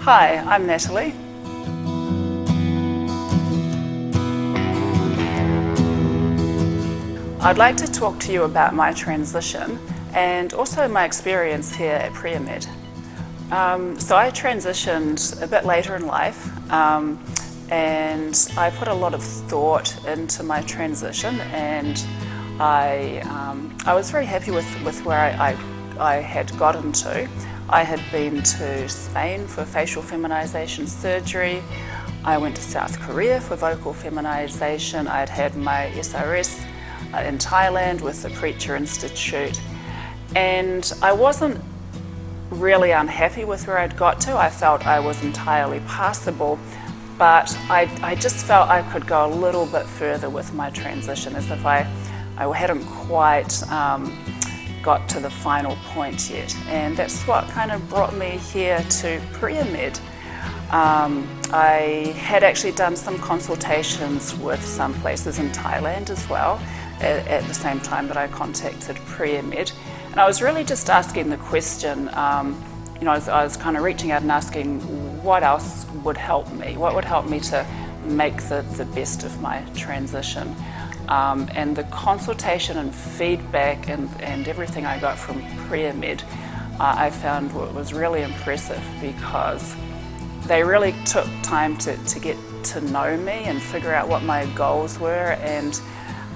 Hi, I'm Natalie. I'd like to talk to you about my transition and also my experience here at PriyaMED. So I transitioned a bit later in life and I put a lot of thought into my transition, and I was very happy with where I had gotten to. I had been to Spain for facial feminization surgery. I went to South Korea for vocal feminization. I'd had my SRS in Thailand with the Preacher Institute, and I wasn't really unhappy with where I'd got to. I felt I was entirely passable, but I just felt I could go a little bit further with my transition, as if I hadn't quite got to the final point yet. And that's what kind of brought me here to PriyaMED. I had actually done some consultations with some places in Thailand as well at the same time that I contacted PriyaMED. And I was really just asking the question, I was kind of reaching out and asking what else would help me, what would help me to make the best of my transition. And the consultation and feedback and everything I got from PriyaMED, I found was really impressive, because they really took time to get to know me and figure out what my goals were, and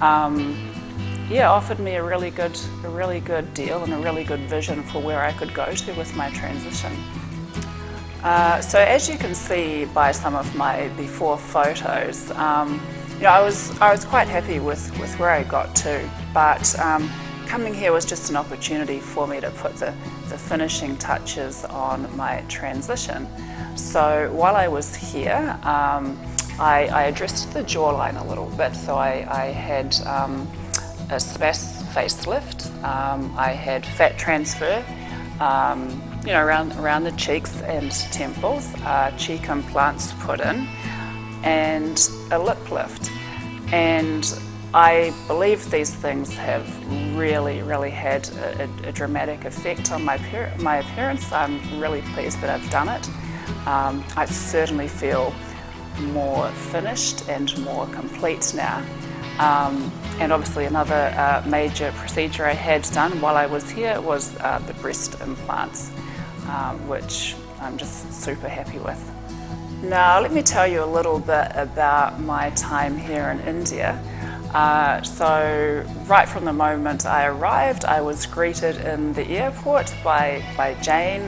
offered me a really good deal and a really good vision for where I could go to with my transition. So as you can see by some of my before photos, I was quite happy with where I got to, but coming here was just an opportunity for me to put the finishing touches on my transition. So while I was here, I addressed the jawline a little bit. So I had a SPAS facelift, I had fat transfer, around the cheeks and temples, cheek implants put in, and a lip lift. And I believe these things have really had a dramatic effect on my appearance. I'm really pleased that I've done it. I certainly feel more finished and more complete now. And obviously another major procedure I had done while I was here was the breast implants, which I'm just super happy with. Now let me tell you a little bit about my time here in India. So right from the moment I arrived, I was greeted in the airport by Jane,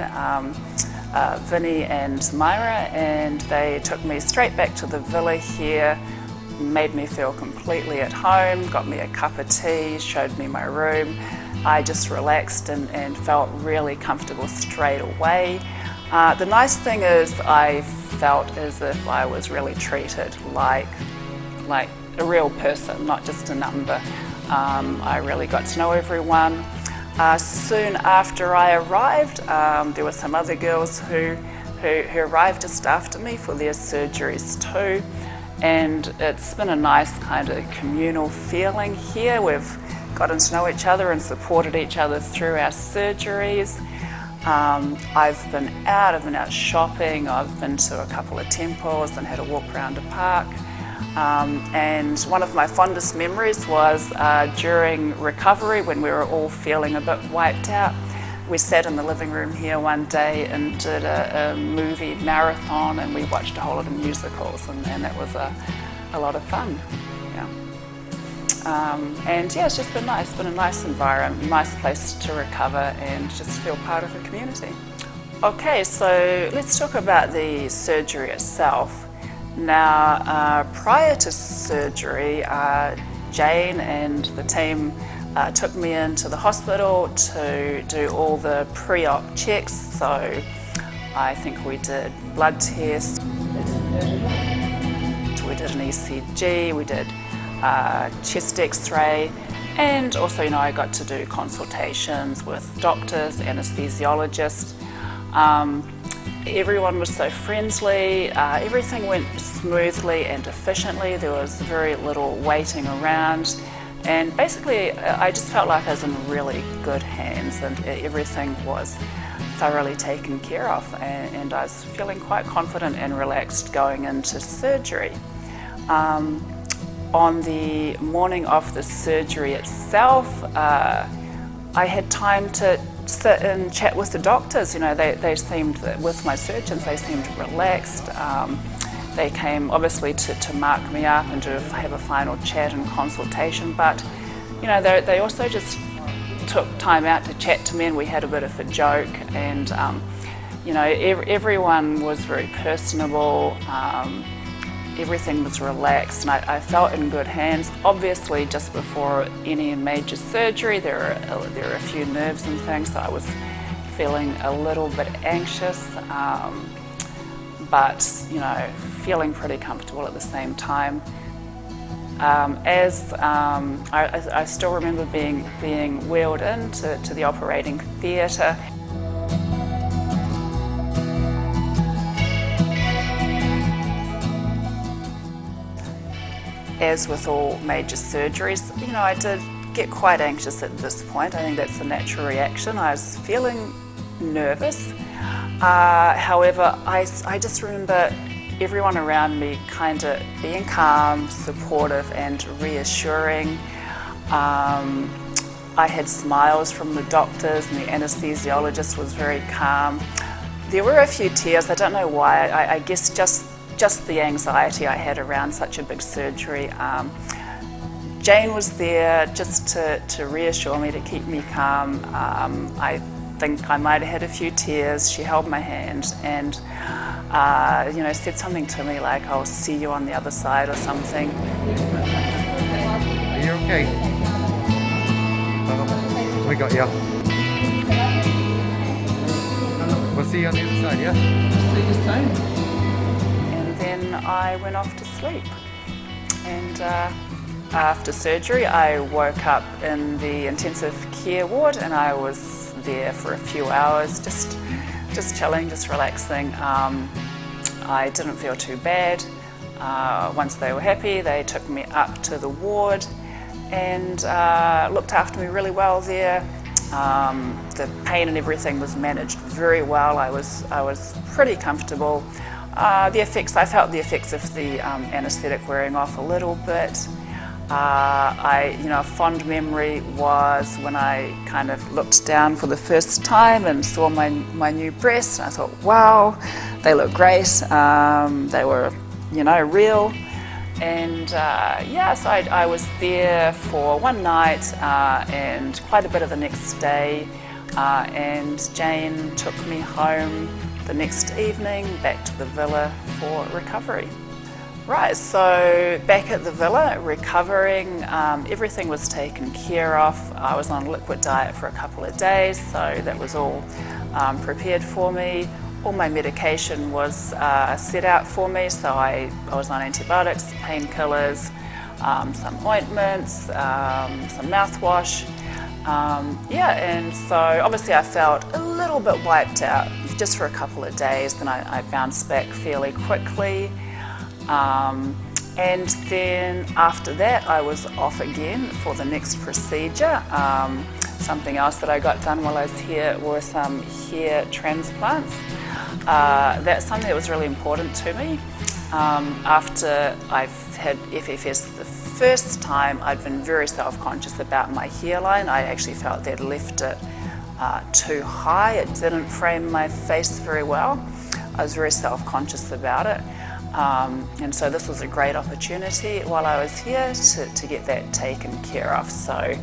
Vinny and Myra, and they took me straight back to the villa here, made me feel completely at home, got me a cup of tea, showed me my room. I just relaxed and felt really comfortable straight away. The nice thing is I felt as if I was really treated like a real person, not just a number. I really got to know everyone. Soon after I arrived, there were some other girls who arrived just after me for their surgeries too. And it's been a nice kind of communal feeling here. We've gotten to know each other and supported each other through our surgeries. I've been out shopping. I've been to a couple of temples and had a walk around a park. And one of my fondest memories was during recovery, when we were all feeling a bit wiped out. We sat in the living room here one day and did a movie marathon, and we watched a whole lot of musicals, and that was a lot of fun. It's just been nice. It's been a nice environment, nice place to recover and just feel part of the community. Okay, so let's talk about the surgery itself. Now, prior to surgery, Jane and the team took me into the hospital to do all the pre-op checks. So I think we did blood tests, we did an ECG, we did chest x-ray, and also I got to do consultations with doctors, anesthesiologists. Everyone was so friendly, everything went smoothly and efficiently. There was very little waiting around, and basically I just felt like I was in really good hands, and everything was thoroughly taken care of, and I was feeling quite confident and relaxed going into surgery. On the morning of the surgery itself, I had time to sit and chat with the doctors. You know, they seemed, with my surgeons, they seemed relaxed. They came obviously to mark me up and to have a final chat and consultation, but you know, they also just took time out to chat to me, and we had a bit of a joke, and you know, everyone was very personable. Everything was relaxed, and I felt in good hands. Obviously, just before any major surgery, there are a few nerves and things, so I was feeling a little bit anxious, but you know, feeling pretty comfortable at the same time. I still remember being wheeled into the operating theatre. As with all major surgeries, you know, I did get quite anxious at this point. I think that's a natural reaction. I was feeling nervous. However, I just remember everyone around me kind of being calm, supportive and reassuring. I had smiles from the doctors, and the anesthesiologist was very calm. There were a few tears. I don't know why. I guess just the anxiety I had around such a big surgery. Jane was there just to reassure me, to keep me calm. I think I might have had a few tears. She held my hand and you know, said something to me like, "I'll see you on the other side," or something. Are you okay? We got you. We'll see you on the other side, yeah? See you soon. And then I went off to sleep. And after surgery, I woke up in the intensive care ward, and I was there for a few hours, just chilling, just relaxing. I didn't feel too bad. Once they were happy, they took me up to the ward and looked after me really well there. The pain and everything was managed very well. I was pretty comfortable. I felt the effects of the anaesthetic wearing off a little bit. You know, a fond memory was when I kind of looked down for the first time and saw my new breasts, and I thought, wow, they look great. They were, you know, real. And yeah, so I was there for one night and quite a bit of the next day, and Jane took me home the next evening back to the villa for recovery. Right, so back at the villa, recovering, everything was taken care of. I was on a liquid diet for a couple of days, so that was all prepared for me. All my medication was set out for me, so I was on antibiotics, painkillers, some ointments, some mouthwash. Yeah, and so obviously I felt a little bit wiped out just for a couple of days, then I bounced back fairly quickly. And then after that I was off again for the next procedure. Something else that I got done while I was here were some hair transplants. That's something that was really important to me. After I've had FFS the first time, I'd been very self-conscious about my hairline. I actually felt they'd left it too high. It didn't frame my face very well. I was very self-conscious about it. And so this was a great opportunity while I was here to get that taken care of. So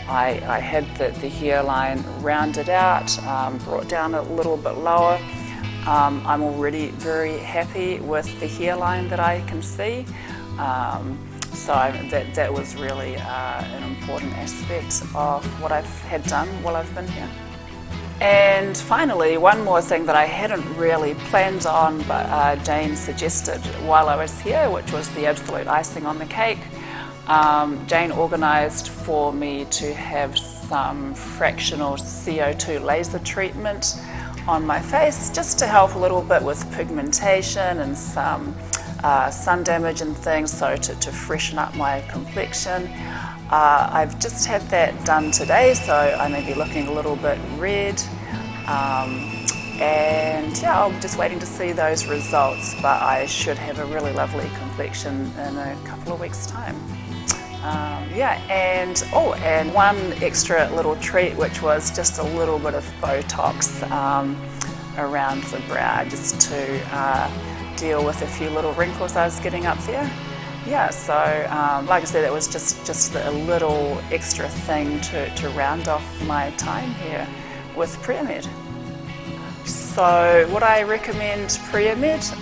I had the hairline rounded out, brought down a little bit lower. I'm already very happy with the hairline that I can see. So that was really an important aspect of what I've had done while I've been here. And finally, one more thing that I hadn't really planned on, but Jane suggested while I was here, which was the absolute icing on the cake. Jane organised for me to have some fractional CO2 laser treatment on my face, just to help a little bit with pigmentation and some sun damage and things, so to freshen up my complexion. I've just had that done today, so I may be looking a little bit red. And yeah, I'm just waiting to see those results, but I should have a really lovely complexion in a couple of weeks' time. And one extra little treat, which was just a little bit of Botox around the brow, just to deal with a few little wrinkles I was getting up there. Yeah, so like I said, it was just a little extra thing to round off my time here with PriyaMED. So would I recommend PriyaMED?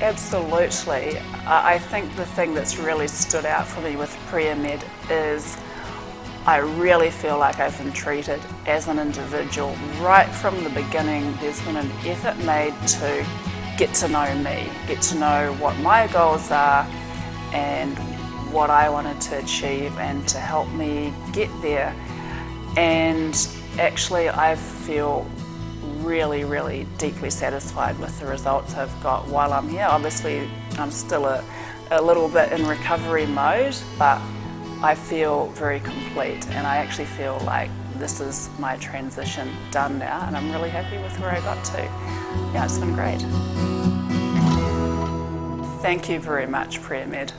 Absolutely. I think the thing that's really stood out for me with PriyaMED is I really feel like I've been treated as an individual. Right from the beginning, there's been an effort made to get to know me, get to know what my goals are and what I wanted to achieve and to help me get there. And actually I feel really deeply satisfied with the results I've got while I'm here. Obviously I'm still a little bit in recovery mode, but I feel very complete and I actually feel like this is my transition done now and I'm really happy with where I got to. Yeah, it's been great. Thank you very much, PriyaMED.